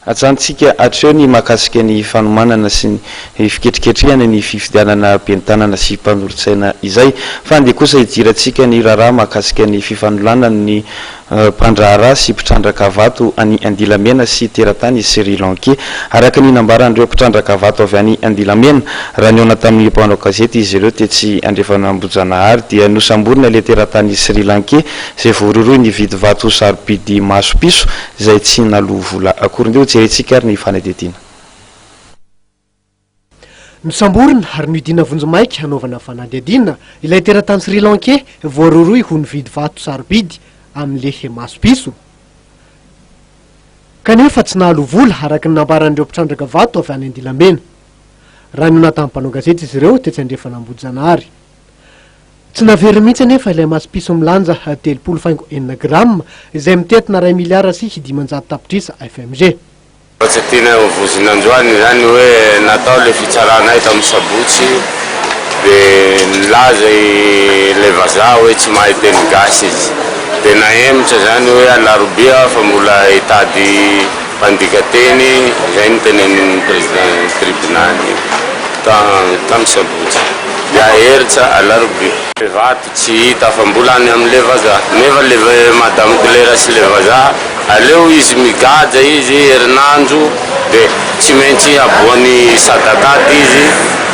atsantsika atreo ny mahakasika ny fanomanana sy ny fiketriketrehana ny fifidianana bentanana sy mpanolotsaina izay fa andeha kosa hidirantsika ny raharaha mahakasika ny fifanolanana ny mpandraharaha sy mpitrandraka vato any Andilamena sy teratany Sri Lanka araka ny nambaran'ireo mpitrandraka vato avy any Andilamena raha niona tamin'ny mpanao gazety izy ireo tetsy Andriafanambojanahary dia nosamborina le teratany Sri Lanka izay voaroroy ny vidy vato sarobidy maso piso izay tsy naloa vola akorindeo jerentsika ary ny fanadidina nosamborina ary nidina vonjomaika hanaovana fanadidina ilay teratany Sri Lanka voaroroy ho nividy vato sarobidy amin'le maso piso kanefa tsy nahalo vola araka ny nambaran'ireo mpitrandraka vato avy any Andilamena raha niona tamin'ny mpanao gazety izy ireo tetsy Andriafanambojanahary tsy navery mihitsy anefa ilay maso piso milanja 3.9 grama izay mitetina 2 miliara sy 500 tapitrisa FMG. Tsy tiana vozinandroany zany hoe natao le fitsaranay tamin'ny sabotsy dia nilaza le vazaha hoe tsy mahay teny gasy izy dia nahemotra zany hoe alarobia fa mbola hitady mpandika teny izay ny tenen'ny président tribunaly tamin'ny sabotsy dia aheritra alarobia vato tsy hita fa mbola any amin'le vazaha nefa le madame Claire sy le vazaha aleo izy migaja izy herinandro dia tsy maintsy aboany sadakaty izy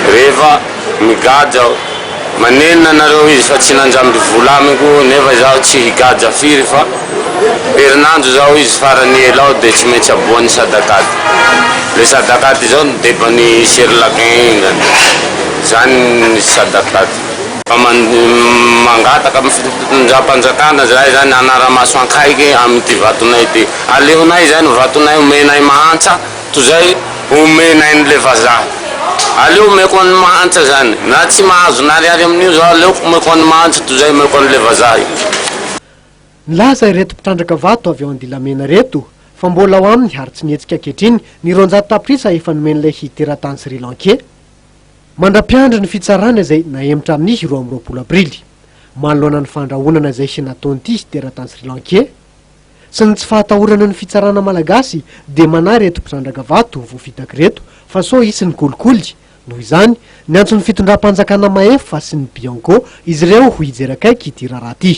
rehefa migaja manenina nareo izy fa tsy nanjamby vola amiko nefa zaho tsy higaja firy fa herinandro zaho izy farany elao dia tsy maintsy aboany sadakaty le sadakaty zao nidebany Sherlakin zany sadakaty fa mangataka amin'ny fitondrampanjakana zay zany anaramaso ankaiky amin'ity vatonay ity aleonay zany vatonay omenay mahantsa toy zay omenay n'le vazaha aleo omeko any mahantsa zany na tsy mahazo nariary amin'io zao aleoko omeko any mahantsa toy zay omeko an'le vazaha io nilaza ireto mpitrandraka vato avy ao Andilamena reto fa mbola ao aminy ary tsy nietsika ankehitriny ny 200 tapitrisa efa nomen'ilay teratany Sri Lanka mandra-piandra ny fitsarana izay nahemotra amin'ny 20 aprily manoloana ny fandrahonana izay sy nataonyity teratany Sri Lanka sy ny tsy fahatahorana ny fitsarana malagasy dia manahy reto mpitrandraka vato voafitaka reto fa so isy ny kolikoly noho izany ny antso ny fitondram-panjakana maefa sy ny Bianco izy ireo ho hijerakaiky ity raharaha ty